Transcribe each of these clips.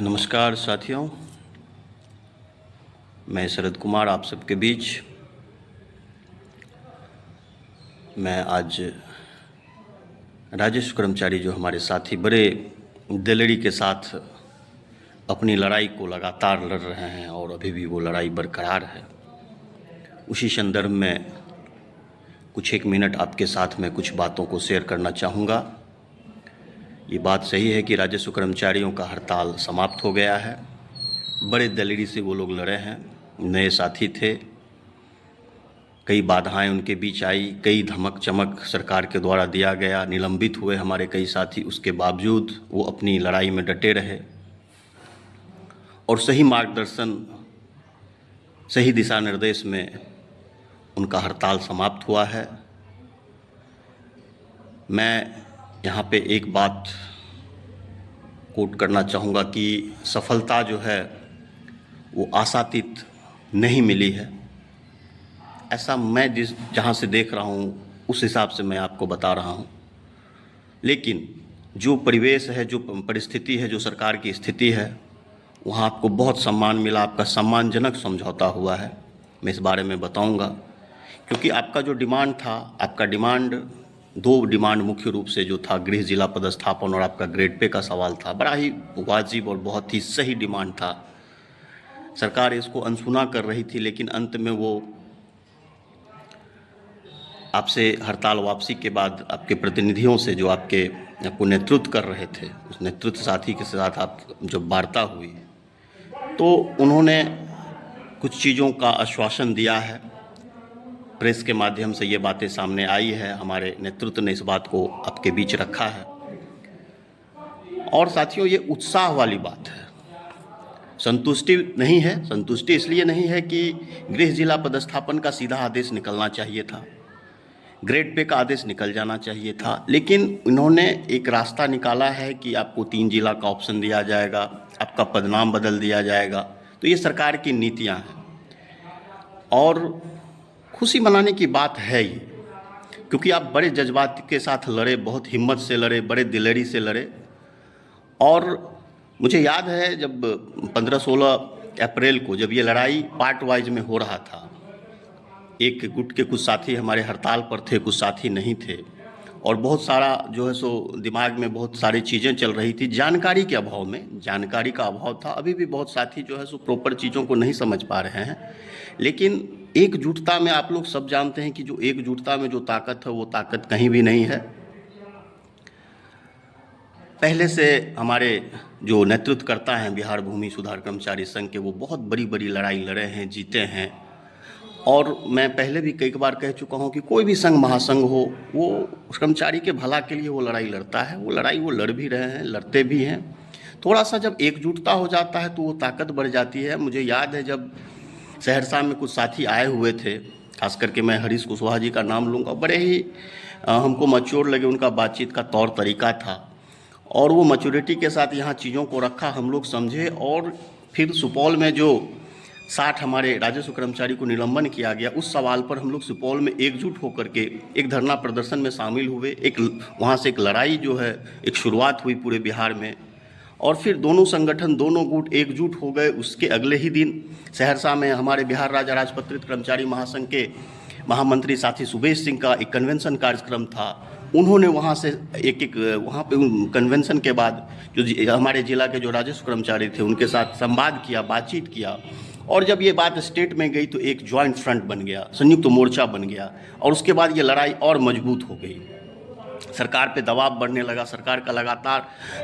नमस्कार साथियों, मैं शरद कुमार आप सबके बीच। मैं आज राजस्व कर्मचारी जो हमारे साथी बड़े दिलेरी के साथ अपनी लड़ाई को लगातार लड़ रहे हैं और अभी भी वो लड़ाई बरकरार है, उसी संदर्भ में कुछ एक मिनट आपके साथ में कुछ बातों को शेयर करना चाहूँगा। ये बात सही है कि राजस्व कर्मचारियों का हड़ताल समाप्त हो गया है। बड़े दिलेरी से वो लोग लड़े हैं, नए साथी थे, कई बाधाएं उनके बीच आई, कई धमक चमक सरकार के द्वारा दिया गया, निलंबित हुए हमारे कई साथी। उसके बावजूद वो अपनी लड़ाई में डटे रहे और सही मार्गदर्शन, सही दिशा निर्देश में उनका हड़ताल समाप्त हुआ है। मैं यहाँ पे एक बात कोट करना चाहूँगा कि सफलता जो है वो आशातीत नहीं मिली है, ऐसा मैं जहाँ से देख रहा हूँ उस हिसाब से मैं आपको बता रहा हूँ। लेकिन जो परिवेश है, जो परिस्थिति है, जो सरकार की स्थिति है, वहाँ आपको बहुत सम्मान मिला, आपका सम्मानजनक समझौता हुआ है। मैं इस बारे में बताऊँगा, क्योंकि आपका जो डिमांड था, आपका डिमांड दो डिमांड मुख्य रूप से जो था, गृह जिला पदस्थापन और आपका ग्रेड पे का सवाल था, बड़ा ही वाजिब और बहुत ही सही डिमांड था। सरकार इसको अनसुना कर रही थी, लेकिन अंत में वो आपसे हड़ताल वापसी के बाद आपके प्रतिनिधियों से, जो आपको नेतृत्व कर रहे थे, उस नेतृत्व साथी के साथ आप जब वार्ता हुई तो उन्होंने कुछ चीज़ों का आश्वासन दिया है। प्रेस के माध्यम से ये बातें सामने आई है, हमारे नेतृत्व ने इस बात को आपके बीच रखा है। और साथियों, ये उत्साह वाली बात है, संतुष्टि नहीं है। संतुष्टि इसलिए नहीं है कि गृह जिला पदस्थापन का सीधा आदेश निकलना चाहिए था, ग्रेड पे का आदेश निकल जाना चाहिए था, लेकिन इन्होंने एक रास्ता निकाला है कि आपको 3 जिला का ऑप्शन दिया जाएगा, आपका पदनाम बदल दिया जाएगा। तो ये सरकार की नीतियाँ हैं और खुशी मनाने की बात है ये, क्योंकि आप बड़े जज्बात के साथ लड़े, बहुत हिम्मत से लड़े, बड़े दिलेरी से लड़े। और मुझे याद है जब 15-16 अप्रैल को जब ये लड़ाई पार्ट वाइज में हो रहा था, एक गुट के कुछ साथी हमारे हड़ताल पर थे, कुछ साथी नहीं थे, और बहुत सारा जो है सो दिमाग में बहुत सारी चीज़ें चल रही थी। जानकारी के अभाव में, जानकारी का अभाव था, अभी भी बहुत साथी जो है सो प्रॉपर चीज़ों को नहीं समझ पा रहे हैं। लेकिन एकजुटता में, आप लोग सब जानते हैं कि जो एकजुटता में जो ताकत है, वो ताकत कहीं भी नहीं है। पहले से हमारे जो नेतृत्वकर्ता हैं बिहार भूमि सुधार कर्मचारी संघ के, वो बहुत बड़ी बड़ी लड़ाई लड़े हैं, जीते हैं। और मैं पहले भी कई बार कह चुका हूँ कि कोई भी संघ महासंघ हो, वो कर्मचारी के भला के लिए वो लड़ाई लड़ता है। वो लड़ाई वो लड़ भी रहे हैं, लड़ते भी हैं। थोड़ा सा जब एकजुटता हो जाता है तो वो ताकत बढ़ जाती है। मुझे याद है जब सहरसा में कुछ साथी आए हुए थे, खास करके मैं हरीश कुशवाहा जी का नाम लूँगा, बड़े ही हमको मैच्योर लगे, उनका बातचीत का तौर तरीका था, और वो मैच्योरिटी के साथ यहाँ चीज़ों को रखा, हम लोग समझे। और फिर सुपौल में जो 60 हमारे राजस्व कर्मचारी को निलंबन किया गया, उस सवाल पर हम लोग सुपौल में एकजुट होकर के एक धरना प्रदर्शन में शामिल हुए। एक वहाँ से एक लड़ाई जो है, एक शुरुआत हुई पूरे बिहार में, और फिर दोनों संगठन, दोनों गुट एकजुट हो गए। उसके अगले ही दिन सहरसा में हमारे बिहार राज्य राजपत्रित कर्मचारी महासंघ के महामंत्री साथी सुबेश सिंह का एक कन्वेंशन कार्यक्रम था। उन्होंने वहाँ से वहाँ पे कन्वेंशन के बाद जो हमारे जिला के जो राजस्व कर्मचारी थे, उनके साथ संवाद किया, बातचीत किया। और जब ये बात स्टेट में गई तो एक ज्वाइंट फ्रंट बन गया, संयुक्त मोर्चा बन गया, और उसके बाद ये लड़ाई और मजबूत हो गई। सरकार पे दबाव बढ़ने लगा, सरकार का लगातार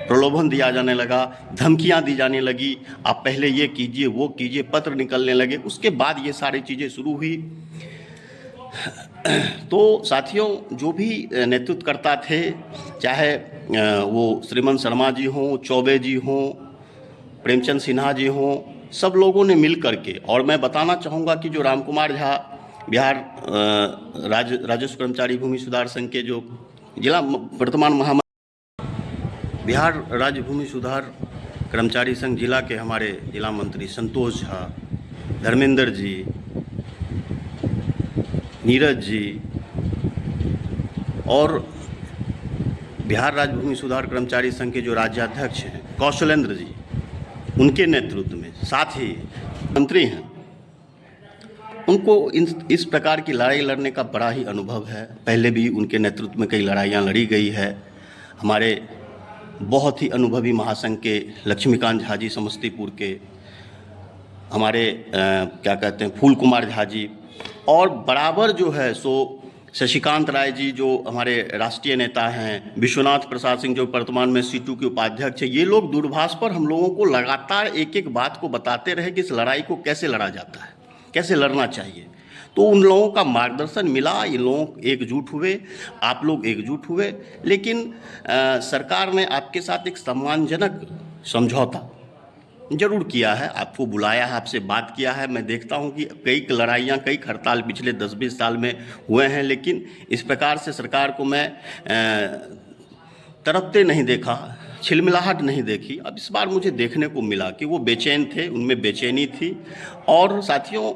प्रलोभन दिया जाने लगा, धमकियां दी जाने लगी, आप पहले ये कीजिए, वो कीजिए, पत्र निकलने लगे। उसके बाद ये सारी चीज़ें शुरू हुई। तो साथियों, जो भी नेतृत्वकर्ता थे, चाहे वो श्रीमन शर्मा जी हों, चौबे जी हों, प्रेमचंद सिन्हा जी हों, सब लोगों ने मिल करके, और मैं बताना चाहूँगा कि जो रामकुमार झा बिहार राजस्व कर्मचारी भूमि सुधार संघ के जो जिला वर्तमान महामंत्री, बिहार राज्य भूमि सुधार कर्मचारी संघ जिला के हमारे जिला मंत्री संतोष झा, धर्मेंद्र जी, नीरज जी, और बिहार राज्य भूमि सुधार कर्मचारी संघ के जो राज्याध्यक्ष हैं कौशलेंद्र जी, उनके नेतृत्व में, साथ ही मंत्री हैं, उनको इस प्रकार की लड़ाई लड़ने का बड़ा ही अनुभव है। पहले भी उनके नेतृत्व में कई लड़ाइयाँ लड़ी गई है। हमारे बहुत ही अनुभवी महासंघ के लक्ष्मीकांत झा जी समस्तीपुर के, हमारे क्या कहते हैं फूल कुमार झा जी, और बराबर जो है सो शशिकांत राय जी जो हमारे राष्ट्रीय नेता हैं, विश्वनाथ प्रसाद सिंह जो वर्तमान में सीटू के उपाध्यक्ष हैं, ये लोग दूरभाष पर हम लोगों को लगातार एक एक बात को बताते रहे कि इस लड़ाई को कैसे लड़ा जाता है, कैसे लड़ना चाहिए। तो उन लोगों का मार्गदर्शन मिला, ये लोग एकजुट हुए, आप लोग एकजुट हुए, लेकिन सरकार ने आपके साथ एक सम्मानजनक समझौता जरूर किया है, आपको बुलाया है, आपसे बात किया है। मैं देखता हूं कि कई लड़ाइयां, कई हड़ताल पिछले 10-20 साल में हुए हैं, लेकिन इस प्रकार से सरकार को मैं तड़पते नहीं देखा, छिलमिलाहट नहीं देखी। अब इस बार मुझे देखने को मिला कि वो बेचैन थे, उनमें बेचैनी थी। और साथियों,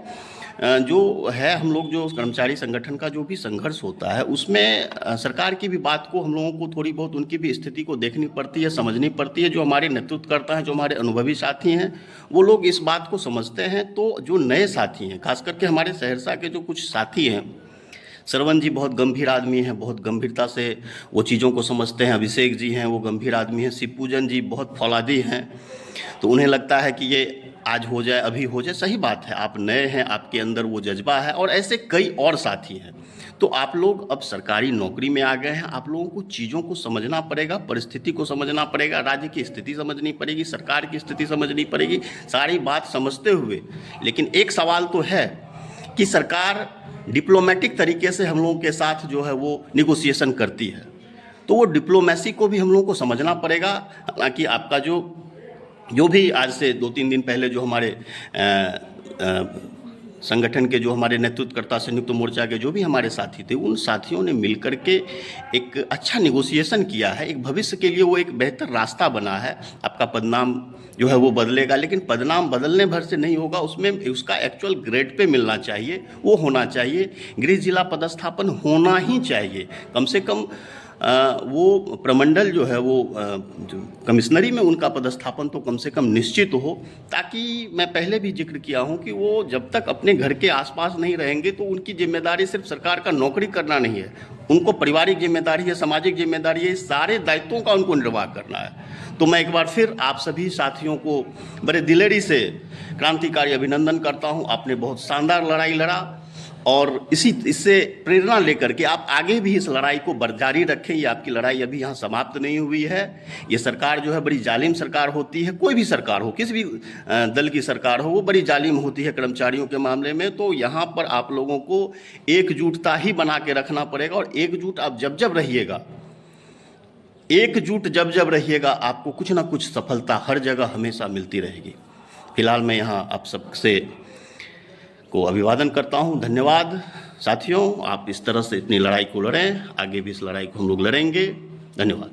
जो है हम लोग जो कर्मचारी संगठन का जो भी संघर्ष होता है, उसमें सरकार की भी बात को हम लोगों को थोड़ी बहुत उनकी भी स्थिति को देखनी पड़ती है, समझनी पड़ती है। जो हमारे नेतृत्व करता है, जो हमारे अनुभवी साथी हैं, वो लोग इस बात को समझते हैं। तो जो नए साथी हैं, खास करके हमारे सहरसा के जो कुछ साथी हैं, श्रवण जी बहुत गंभीर आदमी हैं, बहुत गंभीरता से वो चीज़ों को समझते हैं। अभिषेक जी हैं, वो गंभीर आदमी हैं। शिवपूजन जी बहुत फौलादी हैं, तो उन्हें लगता है कि ये आज हो जाए, अभी हो जाए। सही बात है, आप नए हैं, आपके अंदर वो जज्बा है, और ऐसे कई और साथी हैं। तो आप लोग अब सरकारी नौकरी में आ गए हैं, आप लोगों को चीज़ों को समझना पड़ेगा, परिस्थिति को समझना पड़ेगा, राज्य की स्थिति समझनी पड़ेगी, सरकार की स्थिति समझनी पड़ेगी, सारी बात समझते हुए। लेकिन एक सवाल तो है कि सरकार डिप्लोमेटिक तरीके से हम लोगों के साथ जो है वो निगोसिएशन करती है, तो वो डिप्लोमेसी को भी हम लोगों को समझना पड़ेगा। हालांकि आपका जो भी आज से 2-3 दिन पहले जो हमारे संगठन के जो हमारे नेतृत्वकर्ता, संयुक्त मोर्चा के जो भी हमारे साथी थे, उन साथियों ने मिलकर के एक अच्छा निगोसिएशन किया है। एक भविष्य के लिए वो एक बेहतर रास्ता बना है। आपका पदनाम जो है वो बदलेगा, लेकिन पदनाम बदलने भर से नहीं होगा, उसमें उसका एक्चुअल ग्रेड पे मिलना चाहिए, वो होना चाहिए। गृह जिला पदस्थापन होना ही चाहिए, कम से कम वो प्रमंडल जो है वो जो कमिश्नरी में उनका पदस्थापन तो कम से कम निश्चित हो, ताकि मैं पहले भी जिक्र किया हूं कि वो जब तक अपने घर के आसपास नहीं रहेंगे तो उनकी जिम्मेदारी सिर्फ सरकार का नौकरी करना नहीं है, उनको पारिवारिक जिम्मेदारी है, सामाजिक जिम्मेदारी है, सारे दायित्वों का उनको निर्वाह करना है। तो मैं एक बार फिर आप सभी साथियों को बड़े दिलेरी से क्रांतिकारी अभिनंदन करता हूँ। आपने बहुत शानदार लड़ाई लड़ा, और इससे प्रेरणा लेकर के आप आगे भी इस लड़ाई को जारी रखें। ये आपकी लड़ाई अभी यहाँ समाप्त नहीं हुई है। ये सरकार जो है बड़ी जालिम सरकार होती है, कोई भी सरकार हो, किसी भी दल की सरकार हो, वो बड़ी जालिम होती है कर्मचारियों के मामले में। तो यहाँ पर आप लोगों को एकजुटता ही बना के रखना पड़ेगा, और एकजुट आप जब जब रहिएगा, एकजुट जब जब रहिएगा, आपको कुछ ना कुछ सफलता हर जगह हमेशा मिलती रहेगी। फिलहाल मैं यहाँ आप सबसे को अभिवादन करता हूं। धन्यवाद साथियों, आप इस तरह से इतनी लड़ाई को लड़ें, आगे भी इस लड़ाई को हम लोग लड़ेंगे। धन्यवाद।